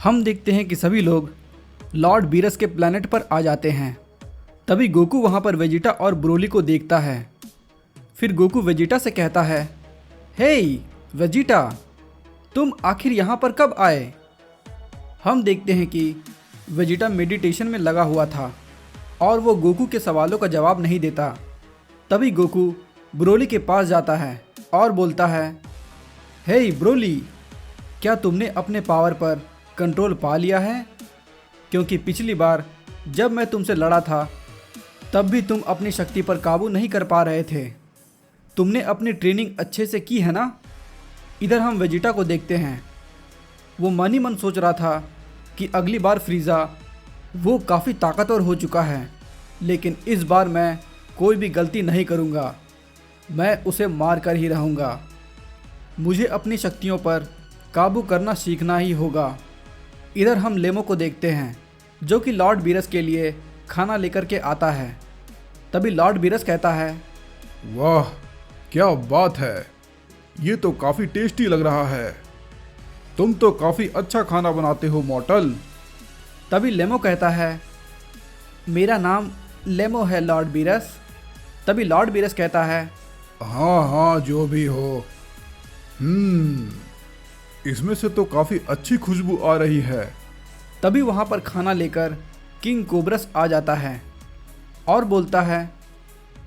हम देखते हैं कि सभी लोग लॉर्ड बीरस के प्लैनेट पर आ जाते हैं। तभी गोकू वहाँ पर वेजिटा और ब्रोली को देखता है। फिर गोकू वेजिटा से कहता है, हे वेजिटा, तुम आखिर यहाँ पर कब आए? हम देखते हैं कि वेजिटा मेडिटेशन में लगा हुआ था और वो गोकू के सवालों का जवाब नहीं देता। तभी गोकू ब्रोली के पास जाता है और बोलता है, हे ब्रोली, क्या तुमने अपने पावर पर कंट्रोल पा लिया है? क्योंकि पिछली बार जब मैं तुमसे लड़ा था तब भी तुम अपनी शक्ति पर काबू नहीं कर पा रहे थे। तुमने अपनी ट्रेनिंग अच्छे से की है ना? इधर हम वेजिटा को देखते हैं। वो मन ही मन सोच रहा था कि अगली बार फ्रीज़ा वो काफ़ी ताकतवर हो चुका है, लेकिन इस बार मैं कोई भी गलती नहीं करूँगा। मैं उसे मार कर ही रहूँगा। मुझे अपनी शक्तियों पर काबू करना सीखना ही होगा। इधर हम लेमो को देखते हैं जो कि लॉर्ड बीरस के लिए खाना लेकर के आता है। तभी लॉर्ड बीरस कहता है, वाह क्या बात है, ये तो काफ़ी टेस्टी लग रहा है। तुम तो काफ़ी अच्छा खाना बनाते हो मॉर्टल। तभी लेमो कहता है, मेरा नाम लेमो है लॉर्ड बीरस। तभी लॉर्ड बीरस कहता है, हाँ हाँ जो भी हो। इसमें से तो काफ़ी अच्छी खुशबू आ रही है। तभी वहाँ पर खाना लेकर किंग कोब्रस आ जाता है और बोलता है,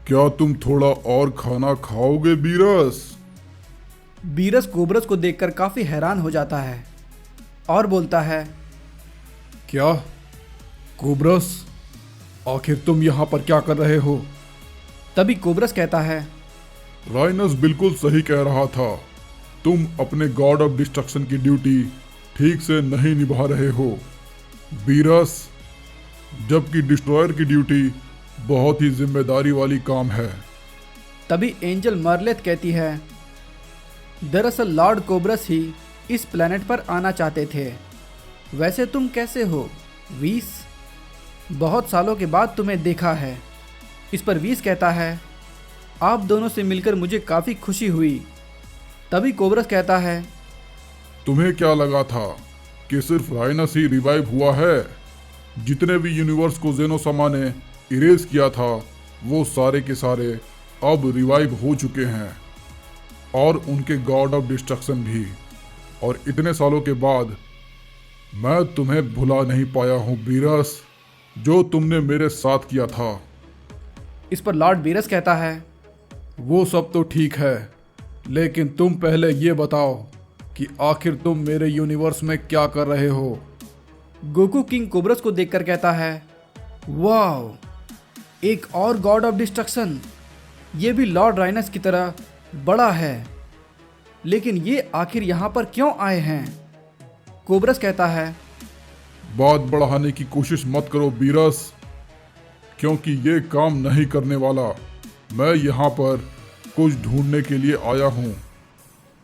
क्या तुम थोड़ा और खाना खाओगे बीरस? बीरस कोब्रस को देखकर काफ़ी हैरान हो जाता है और बोलता है, क्या कोब्रस, आखिर तुम यहाँ पर क्या कर रहे हो? तभी कोब्रस कहता है, राइनस बिल्कुल सही कह रहा था। तुम अपने गॉड ऑफ डिस्ट्रक्शन की ड्यूटी ठीक से नहीं निभा रहे हो बीरस, जबकि डिस्ट्रॉयर की ड्यूटी बहुत ही जिम्मेदारी वाली काम है। तभी एंजल मरलेथ कहती है, दरअसल लॉर्ड कोब्रस ही इस प्लैनेट पर आना चाहते थे। वैसे तुम कैसे हो वीस? बहुत सालों के बाद तुम्हें देखा है। इस पर वीस कहता है, आप दोनों से मिलकर मुझे काफ़ी खुशी हुई। तभी कोब्रस कहता है, तुम्हें क्या लगा था कि सिर्फ राइनस ही रिवाइव हुआ है? जितने भी यूनिवर्स को जेनोसामा ने इरेज किया था वो सारे के सारे अब रिवाइव हो चुके हैं, और उनके गॉड ऑफ डिस्ट्रक्शन भी। और इतने सालों के बाद मैं तुम्हें भुला नहीं पाया हूँ बीरस, जो तुमने मेरे साथ किया था। इस पर लॉर्ड बीरस कहता है, वो सब तो ठीक है, लेकिन तुम पहले ये बताओ कि आखिर तुम मेरे यूनिवर्स में क्या कर रहे हो? गोकू किंग कोब्रस को देखकर कहता है, वाओ, एक और गॉड ऑफ डिस्ट्रक्शन। ये भी लॉर्ड राइनस की तरह बड़ा है, लेकिन ये आखिर यहाँ पर क्यों आए हैं? कोब्रस कहता है, बात बढ़ाने की कोशिश मत करो बीरस, क्योंकि ये काम नहीं करने वाला। मैं यहाँ पर कुछ ढूंढने के लिए आया हूँ,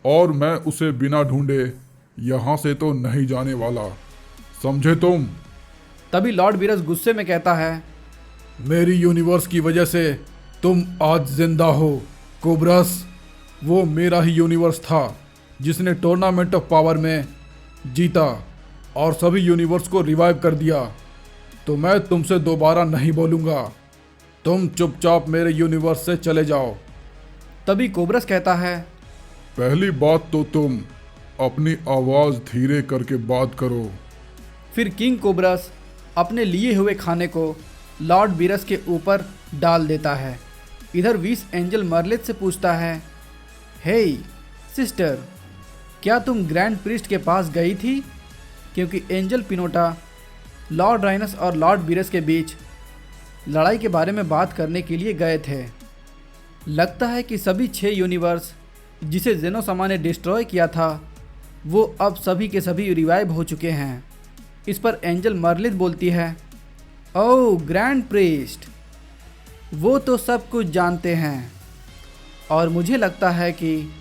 और मैं उसे बिना ढूंढे यहाँ से तो नहीं जाने वाला, समझे तुम? तभी लॉर्ड बीरस गुस्से में कहता है, मेरी यूनिवर्स की वजह से तुम आज जिंदा हो कोब्रस। वो मेरा ही यूनिवर्स था जिसने टूर्नामेंट ऑफ पावर में जीता और सभी यूनिवर्स को रिवाइव कर दिया। तो मैं तुमसे दोबारा नहीं बोलूँगा। तुम चुपचाप मेरे यूनिवर्स से चले जाओ। तभी कोब्रस कहता है, पहली बात तो तुम अपनी आवाज़ धीरे करके बात करो। फिर किंग कोब्रस अपने लिए हुए खाने को लॉर्ड बीरस के ऊपर डाल देता है। इधर वीस एंजल मरलेथ से पूछता है, हे सिस्टर, क्या तुम ग्रैंड प्रीस्ट के पास गई थी? क्योंकि एंजल पिनोटा लॉर्ड राइनस और लॉर्ड बीरस के बीच लड़ाई के बारे में बात करने के लिए गए थे। लगता है कि सभी 6 यूनिवर्स जिसे जेनोसामा ने डिस्ट्रॉय किया था वो अब सभी के सभी रिवाइव हो चुके हैं। इस पर एंजल मरलिथ बोलती है, ओह ग्रैंड प्रीस्ट, वो तो सब कुछ जानते हैं, और मुझे लगता है कि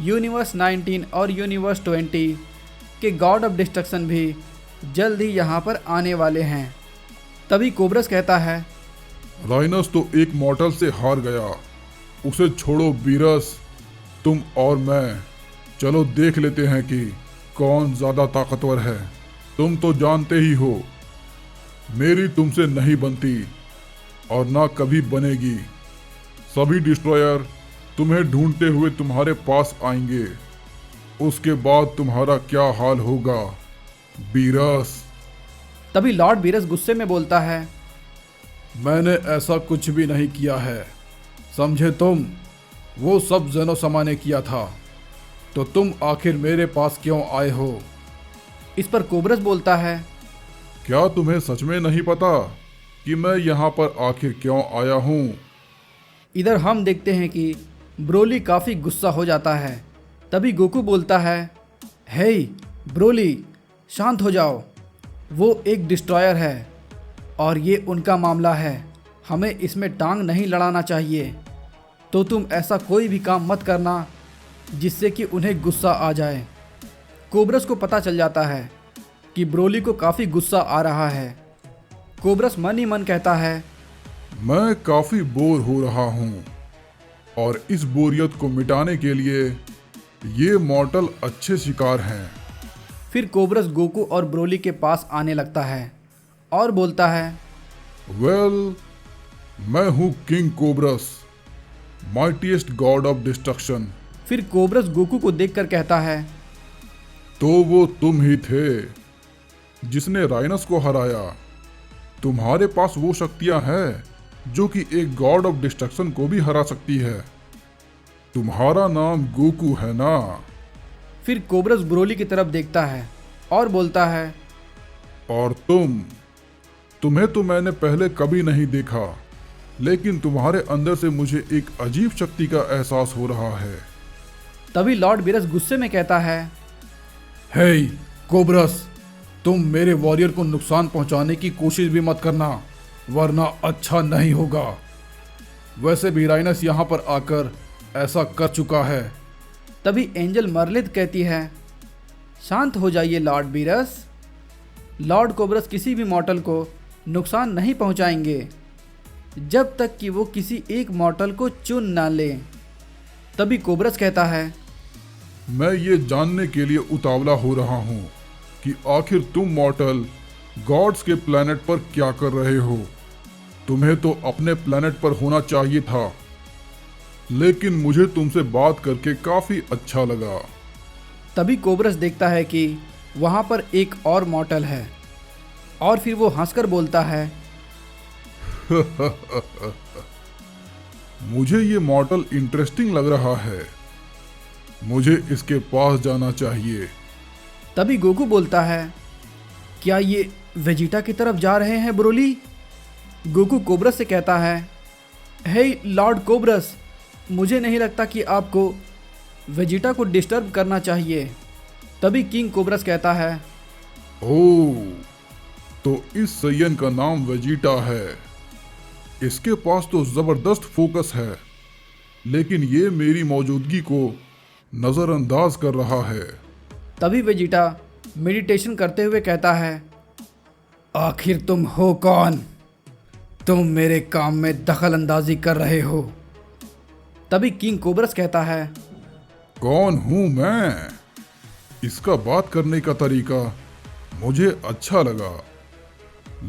यूनिवर्स 19 और यूनिवर्स 20 के गॉड ऑफ डिस्ट्रक्शन भी जल्द ही यहाँ पर आने वाले हैं। तभी कोब्रस कहता है, राइनस तो एक मॉर्टल से हार गया, उसे छोड़ो बीरस, तुम और मैं चलो देख लेते हैं कि कौन ज़्यादा ताकतवर है। तुम तो जानते ही हो, मेरी तुमसे नहीं बनती और ना कभी बनेगी। सभी डिस्ट्रॉयर तुम्हें ढूंढते हुए तुम्हारे पास आएंगे। उसके बाद तुम्हारा क्या हाल होगा, बीरस? तभी लॉर्ड बीरस गुस्से में बोलता है, मैंने ऐसा कुछ भी नहीं किया है, समझे तुम? वो सब जेनोसमा ने किया था, तो तुम आखिर मेरे पास क्यों आए हो? इस पर कोबरस बोलता है, क्या तुम्हें सच में नहीं पता कि मैं यहाँ पर आखिर क्यों आया हूँ? इधर हम देखते हैं कि ब्रोली काफ़ी गुस्सा हो जाता है। तभी गोकू बोलता है, हे ब्रोली, शांत हो जाओ। वो एक डिस्ट्रॉयर है और ये उनका मामला है, हमें इसमें टांग नहीं लड़ाना चाहिए। तो तुम ऐसा कोई भी काम मत करना जिससे कि उन्हें गुस्सा आ जाए। कोबरस को पता चल जाता है कि ब्रोली को काफ़ी गुस्सा आ रहा है। कोबरस मन ही मन कहता है, मैं काफी बोर हो रहा हूँ और इस बोरियत को मिटाने के लिए ये मॉर्टल अच्छे शिकार हैं। फिर कोबरस गोकू और ब्रोली के पास आने लगता है और बोलता है, वेल, मैं हूँ king Kobras, mightiest god of destruction. फिर कोबरस गोकू को देखकर कहता है, तो वो तुम ही थे जिसने राइनस को हराया। तुम्हारे पास वो शक्तियां हैं जो कि एक गॉड ऑफ डिस्ट्रक्शन को भी हरा सकती है। तुम्हारा नाम गोकू है ना? फिर कोबरस ब्रोली की तरफ देखता है और बोलता है, और तुम्हें तो मैंने पहले कभी नहीं देखा, लेकिन तुम्हारे अंदर से मुझे एक अजीब शक्ति का एहसास हो रहा है। तभी लॉर्ड बीरस गुस्से में कहता है, हे कोबरस, तुम मेरे वॉरियर को नुकसान पहुंचाने की कोशिश भी मत करना, वरना अच्छा नहीं होगा। वैसे भी राइनस यहाँ पर आकर ऐसा कर चुका है। तभी एंजल मरलिथ कहती है, शांत हो जाइए लॉर्ड बीरस। लॉर्ड कोबरस किसी भी मॉर्टल को नुकसान नहीं पहुंचाएंगे जब तक कि वो किसी एक मॉर्टल को चुन ना ले। तभी कोबरस कहता है, मैं ये जानने के लिए उतावला हो रहा हूँ कि आखिर तुम मॉर्टल गॉड्स के प्लैनेट पर क्या कर रहे हो। तुम्हें तो अपने प्लैनेट पर होना चाहिए था, लेकिन मुझे तुमसे बात करके काफी अच्छा लगा। तभी कोबरस देखता है कि वहाँ पर एक और मॉर्टल है और फिर वो हंसकर बोलता है, मुझे ये मॉर्टल इंटरेस्टिंग लग रहा है, मुझे इसके पास जाना चाहिए। तभी गोकू बोलता है, क्या ये वेजिटा की तरफ जा रहे हैं ब्रोली? गोकू कोबरस से कहता है, हे लॉर्ड कोबरस, मुझे नहीं लगता कि आपको वेजिटा को डिस्टर्ब करना चाहिए। तभी किंग कोबरस कहता है, ओह, तो इस सैयन का नाम वेजिटा है। इसके पास तो जबरदस्त फोकस है, लेकिन ये मेरी मौजूदगी को नजरअंदाज कर रहा है। तभी वेजिटा मेडिटेशन करते हुए कहता है, आखिर तुम हो कौन? तुम मेरे काम में दखल अंदाजी कर रहे हो। तभी किंग कोबरस कहता है, कौन हूं मैं? इसका बात करने का तरीका मुझे अच्छा लगा।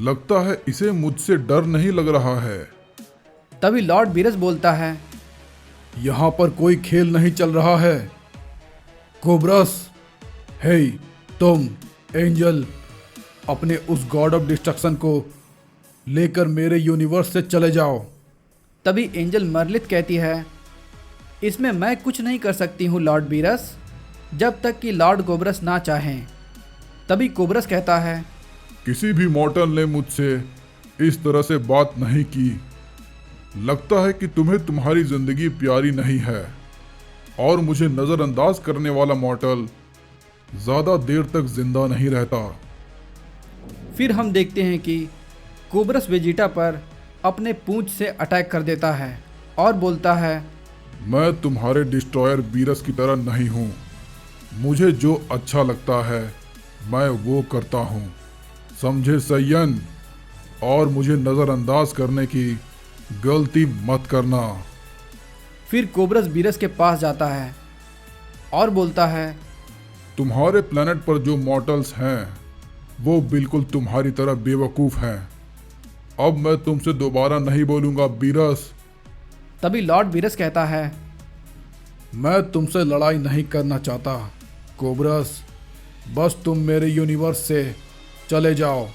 लगता है इसे मुझसे डर नहीं लग रहा है। तभी लॉर्ड बीरस बोलता है, यहाँ पर कोई खेल नहीं चल रहा है। कोबरस, हे तुम, एंजल, अपने उस गॉड ऑफ डिस्ट्रक्शन को लेकर मेरे यूनिवर्स से चले जाओ। तभी एंजल मरलिथ कहती है, इसमें मैं कुछ नहीं कर सकती हूँ लॉर्ड बीरस, जब तक कि लॉर्ड कोबरस ना चाहें। तभी कोबरस कहता है, किसी भी मॉर्टल ने मुझसे इस तरह से बात नहीं की। लगता है कि तुम्हें तुम्हारी जिंदगी प्यारी नहीं है और मुझे नजरअंदाज करने वाला मॉर्टल ज्यादा देर तक जिंदा नहीं रहता। फिर हम देखते हैं कि कोबरस वेजिटा पर अपने पूंछ से अटैक कर देता है और बोलता है, मैं तुम्हारे डिस्ट्रॉयर बीरस की तरह नहीं हूँ। मुझे जो अच्छा लगता है मैं वो करता हूँ, समझे सैयन? और मुझे नज़रअंदाज करने की गलती मत करना। फिर कोबरस बीरस के पास जाता है और बोलता है, तुम्हारे प्लेनेट पर जो मॉर्टल्स हैं वो बिल्कुल तुम्हारी तरह बेवकूफ़ हैं। अब मैं तुमसे दोबारा नहीं बोलूँगा बीरस। तभी लॉर्ड बीरस कहता है, मैं तुमसे लड़ाई नहीं करना चाहता कोबरस, बस तुम मेरे यूनिवर्स से चले जाओ,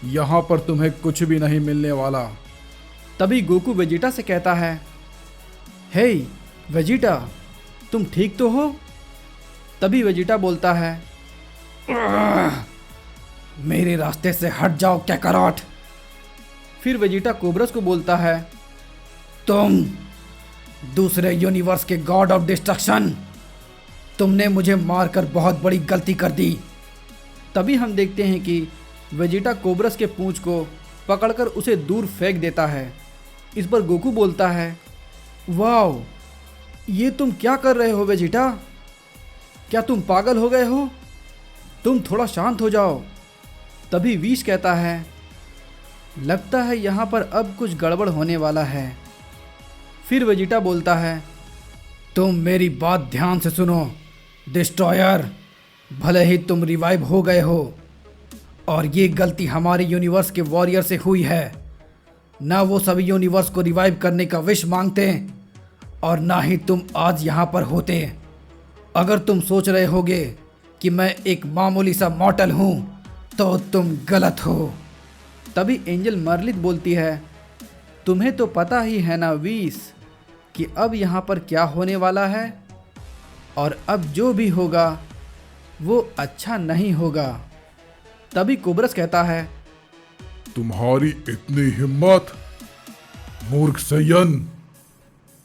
यहाँ पर तुम्हें कुछ भी नहीं मिलने वाला। तभी गोकू वेजिटा से कहता है, हे वेजिटा, तुम ठीक तो हो? तभी वेजिटा बोलता है, मेरे रास्ते से हट जाओ कैकारोट। फिर वेजिटा कोबरस को बोलता है, तुम दूसरे यूनिवर्स के गॉड ऑफ डिस्ट्रक्शन, तुमने मुझे मारकर बहुत बड़ी गलती कर दी। तभी हम देखते हैं कि वेजिटा कोबरस के पूंछ को पकड़कर उसे दूर फेंक देता है। इस पर गोकू बोलता है, वाओ, ये तुम क्या कर रहे हो वेजिटा? क्या तुम पागल हो गए हो? तुम थोड़ा शांत हो जाओ। तभी विश कहता है, लगता है यहाँ पर अब कुछ गड़बड़ होने वाला है। फिर वेजिटा बोलता है, तुम मेरी बात ध्यान से सुनो डिस्ट्रॉयर, भले ही तुम रिवाइव हो गए हो और ये गलती हमारे यूनिवर्स के वॉरियर से हुई है, ना वो सभी यूनिवर्स को रिवाइव करने का विश मांगते और ना ही तुम आज यहाँ पर होते। अगर तुम सोच रहे होगे कि मैं एक मामूली सा मॉर्टल हूँ तो तुम गलत हो। तभी एंजल मर्लिथ बोलती है, तुम्हें तो पता ही है ना वीस कि अब यहाँ पर क्या होने वाला है, और अब जो भी होगा वो अच्छा नहीं होगा। तभी कोबरस कहता है, तुम्हारी इतनी हिम्मत मूर्ख सैयन,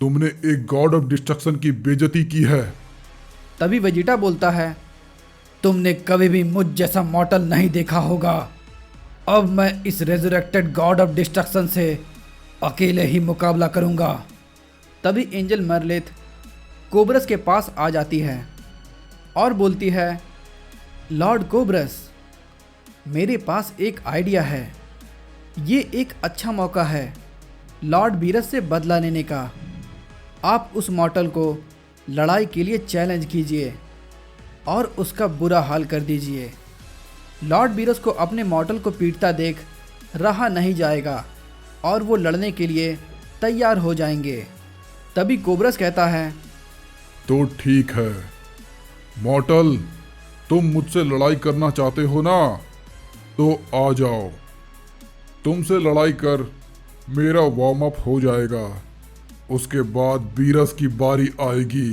तुमने एक गॉड ऑफ डिस्ट्रक्शन की बेइज्जती की है। तभी वेजिटा बोलता है, तुमने कभी भी मुझ जैसा मॉर्टल नहीं देखा होगा। अब मैं इस रेजरेक्टेड गॉड ऑफ डिस्ट्रक्शन से अकेले ही मुकाबला करूंगा। तभी एंजल मर्लिथ कोबरस के पास आ जाती है और बोलती है, लॉर्ड कोबरस, मेरे पास एक आइडिया है। ये एक अच्छा मौका है लॉर्ड बीरस से बदला लेने का। आप उस मॉर्टल को लड़ाई के लिए चैलेंज कीजिए और उसका बुरा हाल कर दीजिए। लॉर्ड बीरस को अपने मॉर्टल को पीटता देख रहा नहीं जाएगा और वो लड़ने के लिए तैयार हो जाएंगे। तभी कोबरस कहता है, तो ठीक है मॉर्टल, तुम मुझसे लड़ाई करना चाहते हो ना, तो आ जाओ। तुमसे लड़ाई कर मेरा वार्म अप हो जाएगा, उसके बाद बीरस की बारी आएगी।